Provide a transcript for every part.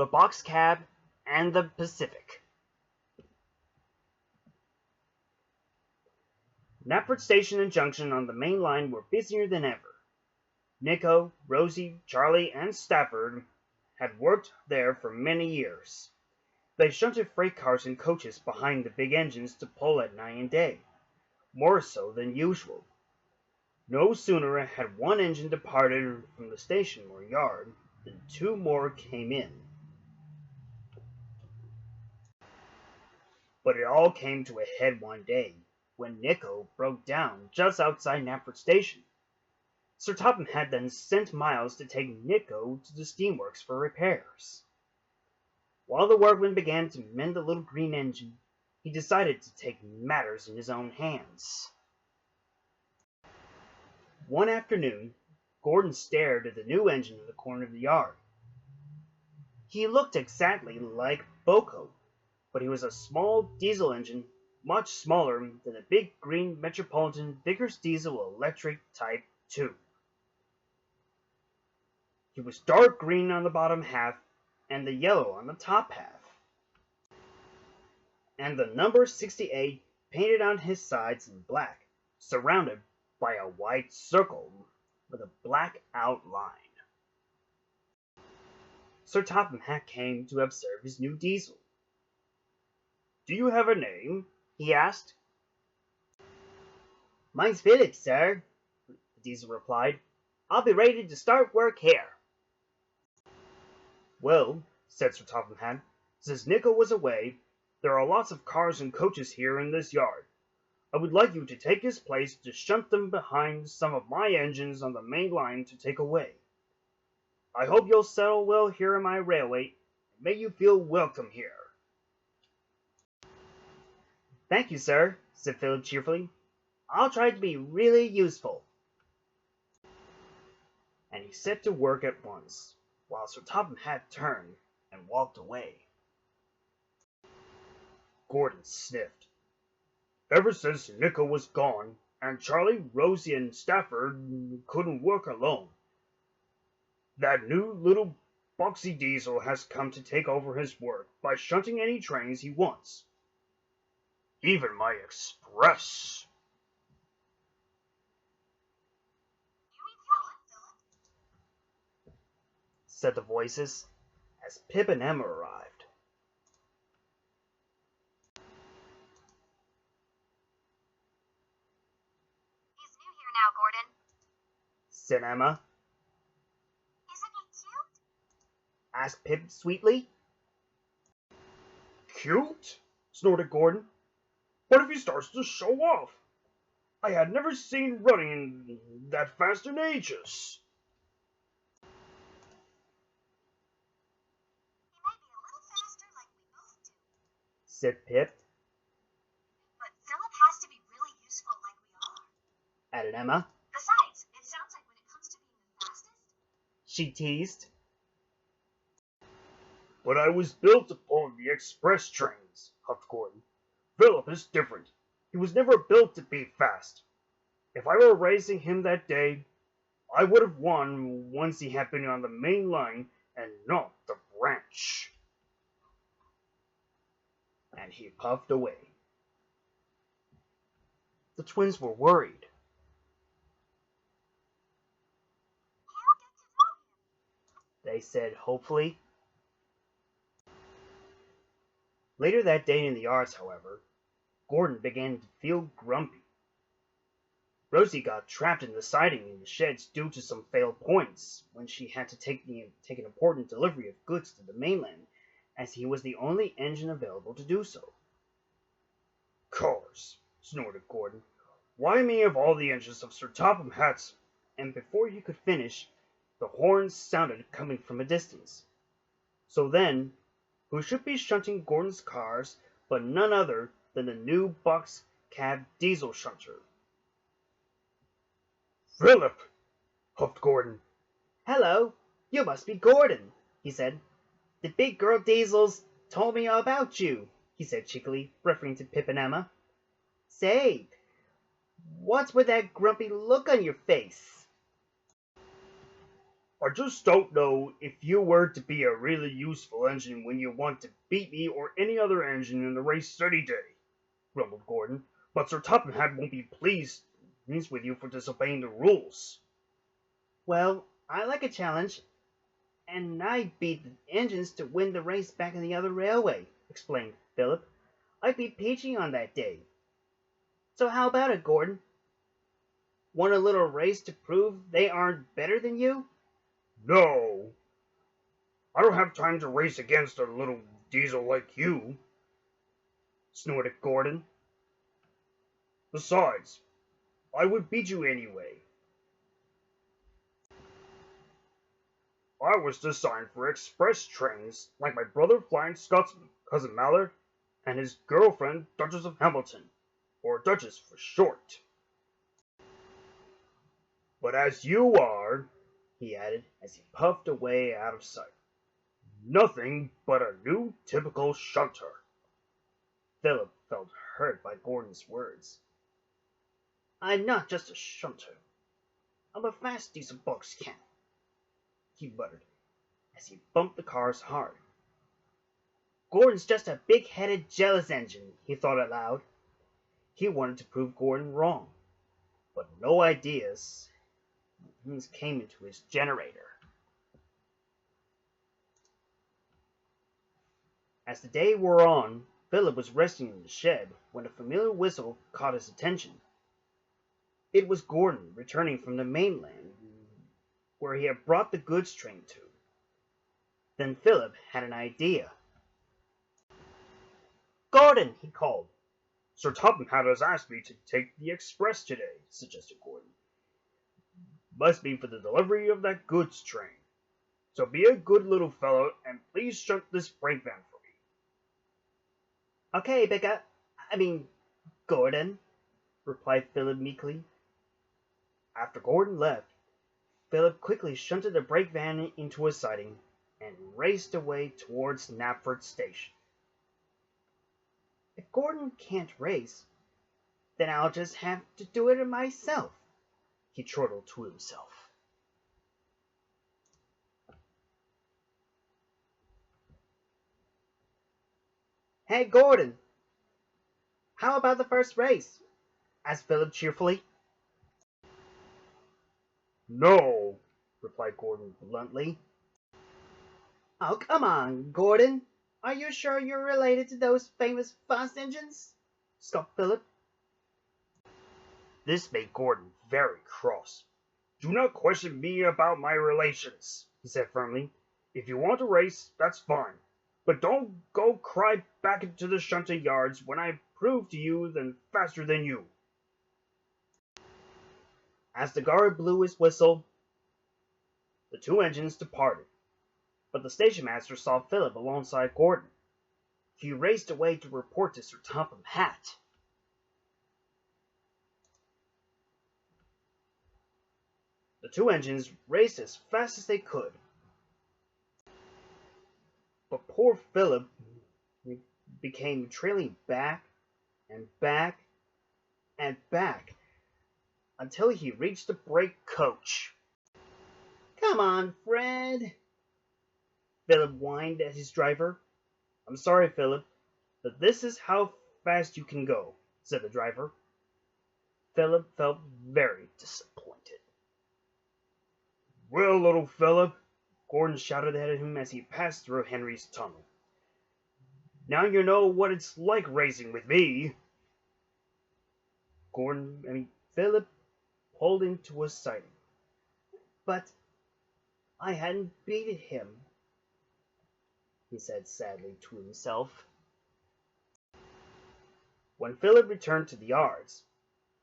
the Boxcab, and the Pacific. Knapford Station and Junction on the main line were busier than ever. Nico, Rosie, Charlie, and Stafford had worked there for many years. They shunted freight cars and coaches behind the big engines to pull at night and day, more so than usual. No sooner had one engine departed from the station or yard than two more came in. But it all came to a head one day, when Nico broke down just outside Knapford Station. Sir Topham had then sent Miles to take Nico to the Steamworks for repairs. While the workman began to mend the little green engine, he decided to take matters in his own hands. One afternoon, Gordon stared at the new engine in the corner of the yard. He looked exactly like Boko, but he was a small diesel engine, much smaller than the big green Metropolitan Vickers Diesel Electric Type 2. He was dark green on the bottom half and the yellow on the top half, and the number 68 painted on his sides in black, surrounded by a white circle with a black outline. Sir Topham Hatt came to observe his new diesel. "Do you have a name?" he asked. "Mine's Philip, sir," the diesel replied. "I'll be ready to start work here." "Well," said Sir Topham Hatt, "since Nico was away, there are lots of cars and coaches here in this yard. I would like you to take his place to shunt them behind some of my engines on the main line to take away. I hope you'll settle well here on my railway, and may you feel welcome here." "Thank you, sir," said Philip cheerfully. "I'll try to be really useful." And he set to work at once, while Sir Topham Hatt turned and walked away. Gordon sniffed. Ever since Nico was gone, and Charlie, Rosie, and Stafford couldn't work alone, that new little boxy diesel has come to take over his work by shunting any trains he wants. Even my express. Said the voices, as Pip and Emma arrived. "He's new here now, Gordon," said Emma. "Isn't he cute?" asked Pip sweetly. "Cute?" snorted Gordon. "What if he starts to show off? I had never seen running that fast in ages." Said Pip. "But Philip has to be really useful like we are," added Emma. "Besides, it sounds like when it comes to being the fastest," she teased. "But I was built to pull the express trains," huffed Gordon. "Philip is different. He was never built to be fast. If I were racing him that day, I would have won once he had been on the main line and not the branch." And he puffed away. The twins were worried. "He'll get to know him," they said hopefully. Later that day in the yards, however, Gordon began to feel grumpy. Rosie got trapped in the siding in the sheds due to some failed points when she had to take an important delivery of goods to the mainland, as he was the only engine available to do so. "Cars," snorted Gordon. "Why me of all the engines of Sir Topham Hatt's?" And before he could finish, the horns sounded coming from a distance. So then, who should be shunting Gordon's cars but none other than the new Boxcab diesel shunter? "Philip!" huffed Gordon. "Hello, you must be Gordon," he said. "The big girl diesels told me all about you," he said cheekily, referring to Pip and Emma. "Say, what's with that grumpy look on your face?" I just don't know if you were to be a really useful engine when you want to beat me or any other engine in the race any day, grumbled Gordon. But Sir Topham Hatt won't be pleased with you for disobeying the rules. Well, I like a challenge, and I beat the engines to win the race back in the other railway, explained Philip. I beat Peachy on that day. So how about it, Gordon? Want a little race to prove they aren't better than you? No, I don't have time to race against a little diesel like you, snorted Gordon. Besides, I would beat you anyway. I was designed for express trains, like my brother Flying Scotsman, Cousin Mallard, and his girlfriend, Duchess of Hamilton, or Duchess for short. But as you are, he added as he puffed away out of sight, nothing but a new typical shunter. Philip felt hurt by Gordon's words. I'm not just a shunter. I'm a fast diesel Boxcab, he muttered as he bumped the cars hard. Gordon's just a big-headed, jealous engine, he thought aloud. He wanted to prove Gordon wrong, but no ideas came into his generator. As the day wore on, Philip was resting in the shed when a familiar whistle caught his attention. It was Gordon returning from the mainland, where he had brought the goods train to. Then Philip had an idea. Gordon, he called. Sir Topham Hatt has asked me to take the express today, suggested Gordon. Must be for the delivery of that goods train. So be a good little fellow and please shunt this freight van for me. Okay, Gordon, replied Philip meekly. After Gordon left, Philip quickly shunted the brake van into a siding and raced away towards Knapford Station. If Gordon can't race, then I'll just have to do it myself, he chortled to himself. Hey, Gordon, how about the first race? Asked Philip cheerfully. No, replied Gordon bluntly. Oh, come on, Gordon. Are you sure you're related to those famous fast engines? Scoffed Philip. This made Gordon very cross. Do not question me about my relations, he said firmly. If you want to race, that's fine. But don't go cry back into the shunting yards when I prove to you that I'm faster than you. As the guard blew his whistle, the two engines departed. But the station master saw Philip alongside Gordon. He raced away to report to Sir Topham Hatt. The two engines raced as fast as they could. But poor Philip became trailing back and back and back until he reached the brake coach. Come on, Fred, Philip whined at his driver. I'm sorry, Philip, but this is how fast you can go, said the driver. Philip felt very disappointed. Well, little Philip, Gordon shouted at him as he passed through Henry's tunnel. Now you know what it's like racing with me. Philip pulled into a siding. But I hadn't beaten him, he said sadly to himself. When Philip returned to the yards,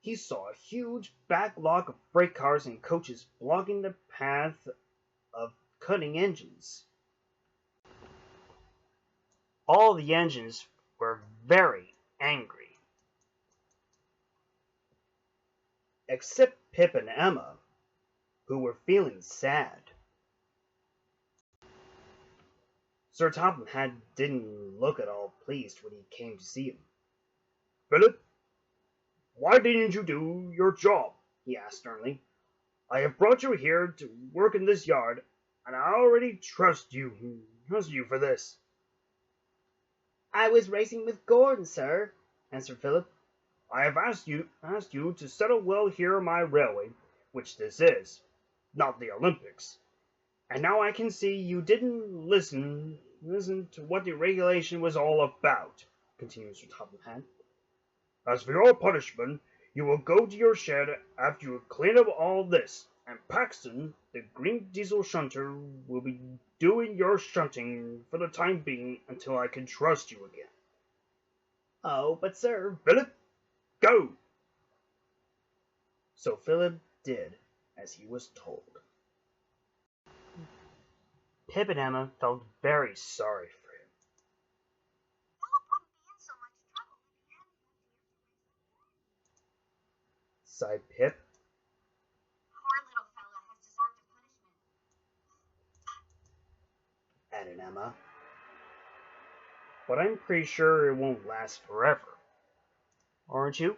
he saw a huge backlog of freight cars and coaches blocking the path of cutting engines. All the engines were very angry, except Pip and Emma, who were feeling sad. Sir Topham Hatt didn't look at all pleased when he came to see him. Philip, why didn't you do your job? He asked sternly. I have brought you here to work in this yard, and I already trust you for this." I was racing with Gordon, sir, answered Philip. "I have asked you to settle well here on my railway, which this is, not the Olympics. And now I can see you didn't listen to what the regulation was all about," continues Sir Topham Hatt. "As for your punishment, you will go to your shed after you have cleaned up all this, and Paxton, the green diesel shunter, will be doing your shunting for the time being until I can trust you again." Oh, but sir, "Philip, go!" So Philip did as he was told. Pip and Emma felt very sorry for him. Philip wouldn't be in so much trouble if he hadn't moved here to raise them. Sighed Pip. Poor little fella has deserved a punishment. Added Emma. "But I'm pretty sure it won't last forever. Aren't you?"